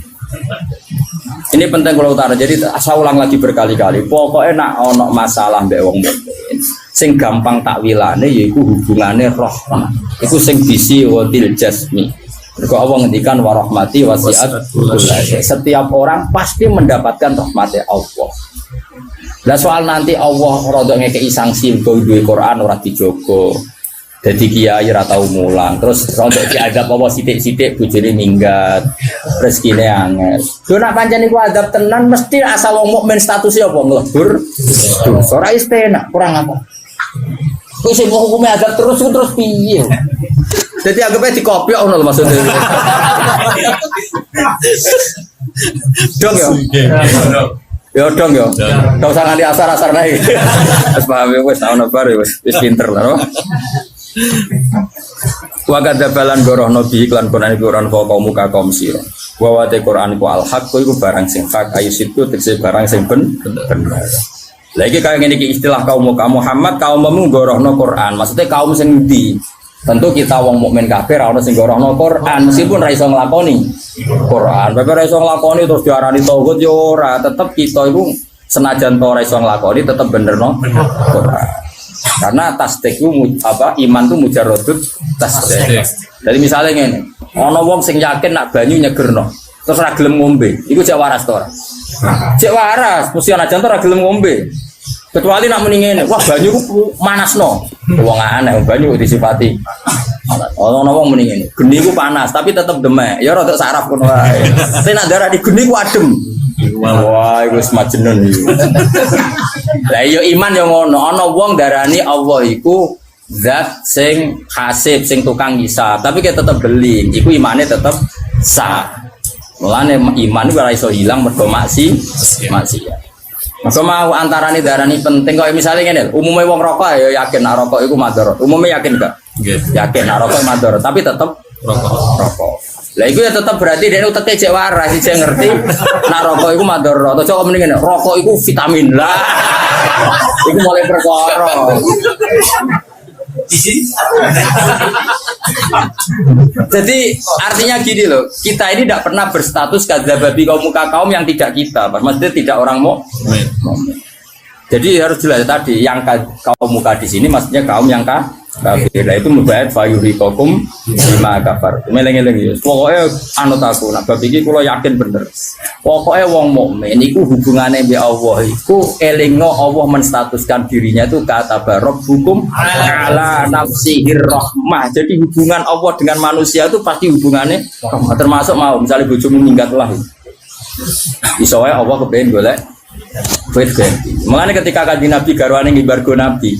Ini penting kalau utara. Jadi saya ulang lagi berkali-kali. Pokoknya nak ono masalah mbek wong mukmin. Sing gampang takwilane yaiku hubungane rahmah. Iku sing bisi wadil jasmi. Mergo Allah ngendikan warahmati wasiat kullasyai. Setiap orang pasti mendapatkan rahmatnya Allah. Lah soal nanti Allah rada ngekeki sanksi mergo duwe Quran ora dijogo. Dadi kiai ora tau mulang, terus rada diadab apa sithik-sithik bojone minggat. Rezekine angel. Yo nak pancen iku adab tenan mesti asal wong mukmin statusnya apa nglebur. Ora istenak, kurang apa. Kok sing hukume adab terus piye? Jadi anggapnya dikopi ono maksudnya. Dong ya. Ya dong ya. Enggak usah nganti asar-asar naik. Wis paham wis tahun baru wis pinter lah. Wa kadzabalan gorohno bi iklan Quran Quran kaum kaum sira. Wa te Quran ku al haq iku barang sing hak ayu situ tegese barang sing bener. Lagi kaya ngene iki istilah kaum Muhammad kaummu gorohno Quran. Maksudnya kaum sing ndi? Tentu kita wong mukmin kafir ora ono sing gorohno Quran meskipun ra iso nglakoni Quran. Bapak ra iso nglakoni terus diarani tauhid yo ora, tetep kita iku senajan to ora iso nglakoni tetep bener no Quran. Karena tasdik itu apa iman itu mujarradut tasdik. Jadi misalnya ngene, ana wong sing yakin nak banyu nyegerno, terus ra gelem ngombe, iku cek waras to ora? Cek waras, mesti ana jan to ra gelem ngombe. Kecuali nak muni ngene, wah banyu ku manasno. Wong aneh banyu disifati. Ana wong muni ngene, geni ku panas tapi tetep demek. Ya rada saraf ngono wae. Tapi nak darah di geni ku adem. Wah, iku wis majnun iki. Lah iya iman yo ngono, ana wong darani Allah iku zat sing hasib, sing tukang hisab, tapi kita tetep beli. Iku imane tetep sah. Mulane iman iku ora iso ilang mergo maksiat. Maka mau antarane darani penting kok misalnya ngene, umumnya wong rokok ya yakin nak rokok iku madharat. Umumnya yakin enggak? Yakin nak rokok madharat, tapi tetep rokok. Lah iku ya tetep berarti dhek uteke cek waras, cek ngerti nak rokok iku madharat. Aja kok mending ngene, rokok iku vitamin lah. Iku mulai perkara. Jadi artinya gini loh, kita ini tidak pernah berstatus kadzababi kaum yang tidak kita, maksudnya tidak orang mau. Jadi harus jelas tadi yang kaum muka di sini maksudnya kaum yang kafir. Nah itu mubahat fayuhikokum bima kafar. Meleng-eleng ya. Pokoknya anut aku, nak bab iki kula yakin bener. Pokoknya wong mukmin iku hubungane mbek Allah iku elingno Allah menstatuskan dirinya itu kata barok hukum ala nafsihir rahmah. Jadi hubungan Allah dengan manusia itu pasti hubungannya rahmah. Termasuk mau misalnya bojomu minggat lah. Iso wae Allah kepengin golek duit ganti. Makanya ketika kanjeng Nabi garwane ngibargo Nabi.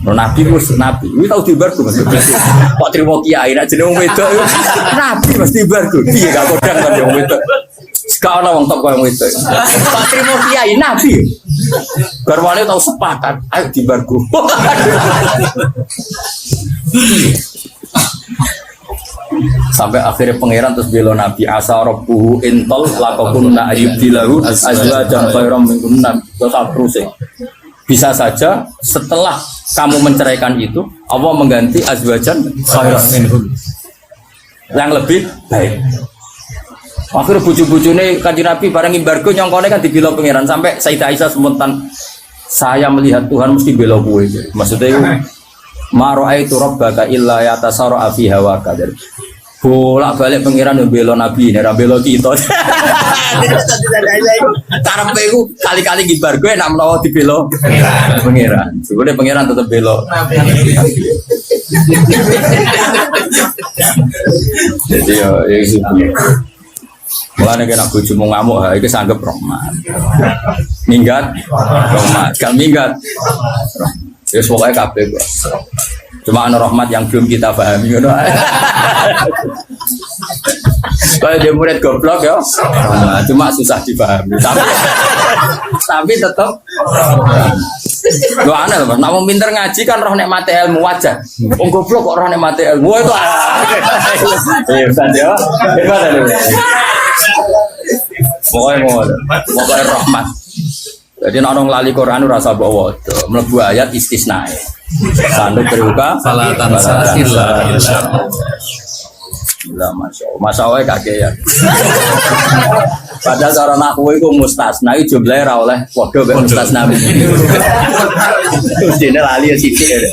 Nabi wis nabi. Kuwi tau dibargo Mas. Kok trimo kiai nek jeneng wong wedok Nabi mesti dibargo. Piye gak kodang kan wong wedok. Sekak ana wong top koyo wong wedok. Kok trimo kiai Nabi. Garwane tau sepakat, ayo dibargo. Sampai akhirnya pangeran terus bela Nabi asa rabbuhu intol lakokunna ayyubdilahu azwajan khairam minkunna terus bisa saja setelah kamu menceraikan itu Allah mengganti azwajan khairam minhun yang lebih baik. Akhirnya bucu-bucune kanjeng Nabi bareng embargo nyongkone kan dibela pangeran sampai Sayyidah Aisyah spontan saya melihat Tuhan mesti bela kowe. Maksudnya itu ma ra'aitu rabbaka illa yatasarra fi hawaka. Bolak-balik pangeran yo bela nabi, nek ra bela kita. Karepe iku kali-kali ngibar gue nek menawa dibela pangeran. Sebune pangeran tetep bela. Jadi yo iki mulane kena bojomu ngamuk ha iki sanggep rahmat. Minggat rahmat, gak minggat. Ya pokoknya kabeh kok. Cuma ana rahmat yang belum kita pahami ngono. Kalau dia murid goblok ya, cuma susah dipahami. Tapi tetap. Lo aneh loh, namun pinter ngaji kan roh nikmati ilmu wajah. Goblok kok roh nikmati ilmu itu. Hebat ya, hebat ya. Pokoknya rahmat. Jadi orang lali Quran rasa bawa, melebu ayat istisna. Sandu terbuka, salah tanpa ilah. Masya Allah kakek ya. Padahal cara nakwu itu mustasna itu jumlahnya ra oleh podo mek mustasna. Terus dene lali ya sithik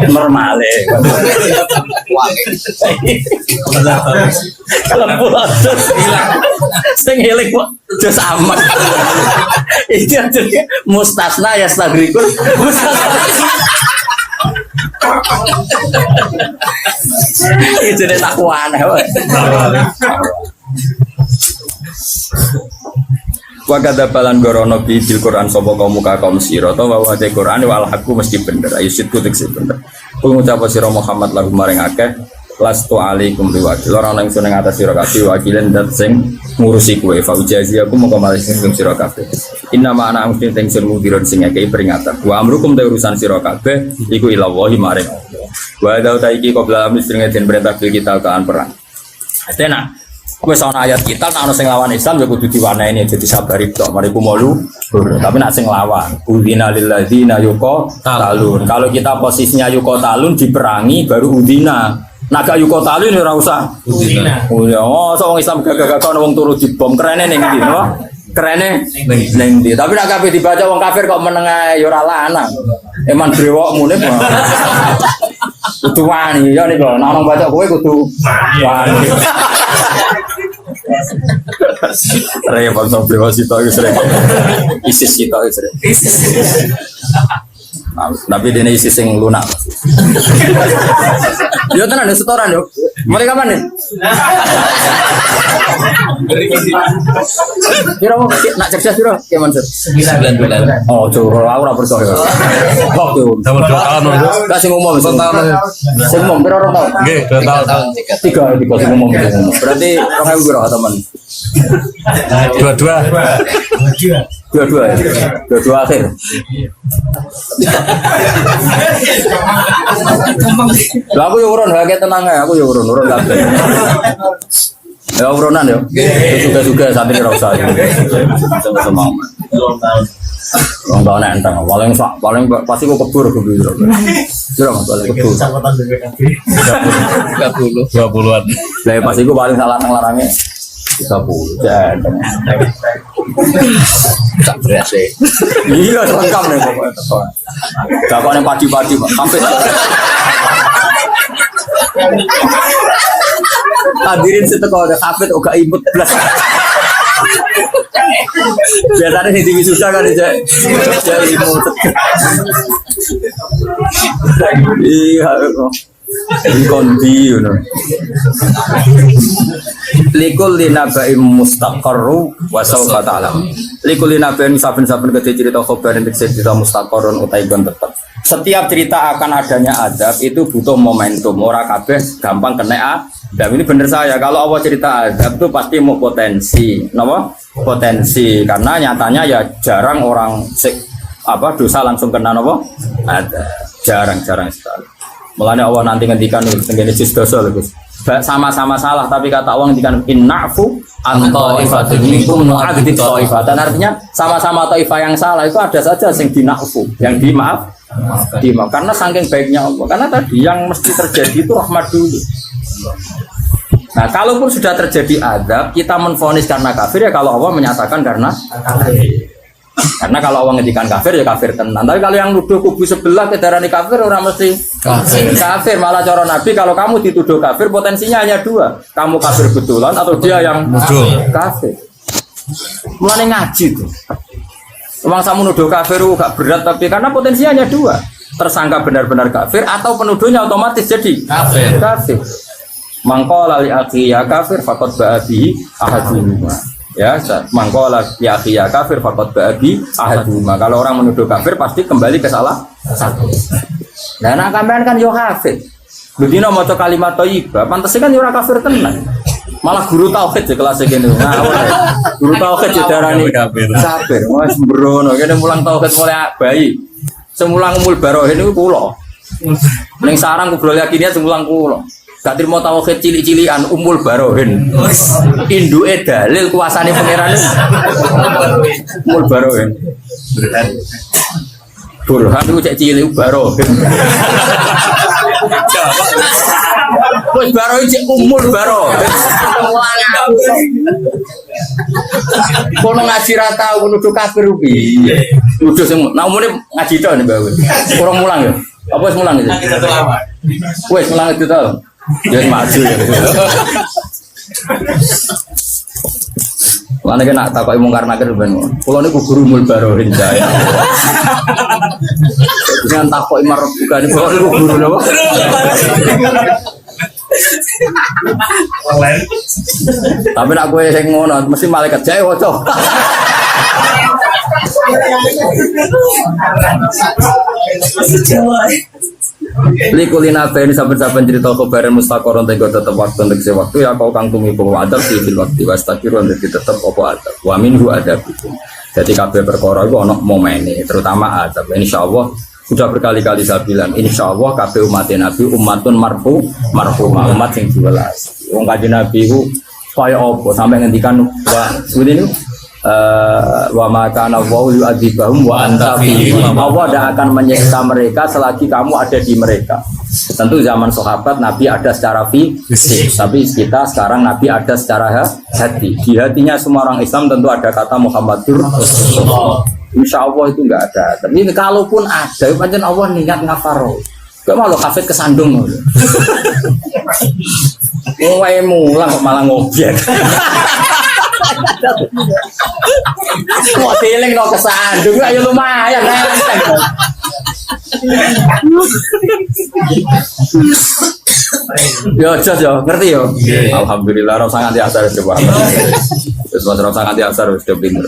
normale. Kalau pulang sing eling kok jos aman. Itu artinya mustasna ya stagrikul. Itu dia takwa aneh. Wa kadzabalan gorono bi bil Quran sapa kaum muka kaum sira to wa te Quran wal haqqu mesti bener ayo situ tekse bener. Pengucap sira Muhammad lagu maring akeh lastu alaikum biwakil ora ana ingsun ing atas sira kabeh wakilen dat sing ngurusi kowe fa ujazi aku mongko malih sing sira kabeh inna ma ana mesti teng sing mudiron sing akeh peringatan wa amrukum te urusan sira kabeh iku ilawahi maring wa da iki qabla amri den perintah kita kean perang tenan wis ana ayat kita nek ana sing lawan Islam ya kudu diwaneni dadi sabari tok mariku molu tapi nek sing lawan udina lil ladzina yuqatalun kalau kita posisinya yuqatalun diperangi baru udina naga yuqatalun ora usah udina oh wong Islam gagah-gagah ana wong turu dibom kerene ning ndi no kerene ning ndi tapi nek kabeh dibaca wong kafir kok meneng ae ya ora lanang eman brewokmu ne kudu wani ya niku nek nang baca kowe kudu wani repot sama beliau sitok itu sering ISIS sitok itu sering tapi dia ISIS yang lunak dia tenan ada setoran yuk mulai kapan nih kira mau nak cerdas kira gimana sih 9 bulan oh coba aku rapor percaya waktu tahun 2 tahun nggak sih ngomong sih ngomong kira orang tahun 2 tahun 3 sih ngomong berarti orang ibu berapa teman 22 akhir lah aku ya urun kayak tenang ya aku ya urun kabeh ya urunan ya juga saat ini rasa sama orang tahun enteng paling pasti kok kebur kira mas paling kebur 20-an lah pasti gue paling salah larangnya 30 dan tak berasa iya lengkap nih pokoknya gak padi-padi sampai hadirin setelah ada kafe uga imut belas biasanya di TV susah kan aja imut iya kondi you know likul linabaim mustaqarru wa sawfa ta'lam likul linabaim saben-saben gede cerita khobar nek cerita mustaqarrun utai kon tetep setiap cerita akan adanya adab itu butuh momentum ora kabeh gampang kena adab ini bener saya kalau Allah cerita adab itu pasti mau potensi napa potensi karena nyatanya ya jarang orang dosa langsung kena napa ada jarang sekali. Mulanya Allah nanti ngendikan tenggene juz dosa lho Gus. Sama-sama salah tapi kata Allah ngendikan innafu anta ifatun minkum nu'adzib ta'ifatan artinya sama-sama taifah yang salah itu ada saja yang dinafu yang dimaaf karena saking baiknya Allah karena tadi yang mesti terjadi itu rahmat dulu. Nah kalaupun sudah terjadi adab kita menvonis karena kafir ya kalau Allah menyatakan karena kafir. Karena kalau orang ngedikan kafir ya kafir tenan. Tapi kalau yang nuduh kubu sebelah kedarani kafir orang mesti kafir. Malah cara Nabi kalau kamu dituduh kafir potensinya hanya 2. Kamu kafir betulan atau dia yang kafir. Mulane ngaji tuh. Uang samu nuduh kafir gak berat tapi karena potensinya hanya 2. Tersangka benar-benar kafir atau penuduhnya otomatis jadi kafir. Mangqala li akhi ya kafir faqad ba'abi ahaduma. Ya, mangkola ya akhiya kafir faqad ba'abi ahaduma. Kalau orang menuduh kafir pasti kembali ke salah satu. Nah, anak kampean kan yo kafir. Bedino maca kalimat thayyibah, pantese kan yo ora kafir tenan. Malah guru tauhid ya kelas segini. Guru tauhid ya darani sabir. Wes sembrono kene mulang tauhid mulai bayi. Semulang umul barohin itu kula. Ning sarang kubrol yakiniat semulang kula. Gak trimo tauhid cilik-cilikan umul barohin. Induke dalil kuasane pangeran umul barohin. Burhan itu cek cilik barohin. Wis baro cek umul baro. Kono ngaji ra tau nuduh kafir piye. Nuduh sing nak umune ngaji tok nek bae. Kurang mulang ya. Apa wis mulang iki? Wis mulang itu tau. Ya maju ya. Lan nek nak takoki mungkar nakir ben. Kula niku guru umul baro jaya. Dengan takoki marep bukan kula niku guru napa? Tapi nak gue sing ngono mesti malaikat jae waca. Likulina ini saben-saben cerita kabaran mustaqoron tenggo tetep waktu untuk waktu ya kau kang tumi bahwa adab di waktu wastakiru untuk tetep apa adab wa minhu adab itu. Jadi kabeh perkara iku ana momene terutama adab. Insyaallah sudah berkali-kali saya bilang, insya Allah kabeh umat Nabi umatun marhumah umat yang jelas. Wong kanjeng Nabi ku kaya apa sampai ngendikan ini wa ma kana wa yu'adzibahum wa anta fihim. Allah tidak akan menyiksa mereka selagi kamu ada di mereka. Tentu zaman sahabat Nabi ada secara fisik, tapi kita sekarang Nabi ada secara hati. Di hatinya semua orang Islam tentu ada kata Muhammadur Rasulullah. Insya Allah itu enggak ada. Tapi kalaupun ada, pancen Allah niat ngafaro. Gak malu kafir kesandung. Wae mulang kok malah ngobyek. Kok dieling no kesandung, ayo lumayan enteng. Yo jos yo, ngerti yo. Alhamdulillah, ora sangat diasar coba. Wis ora sangat diasar wis pinter.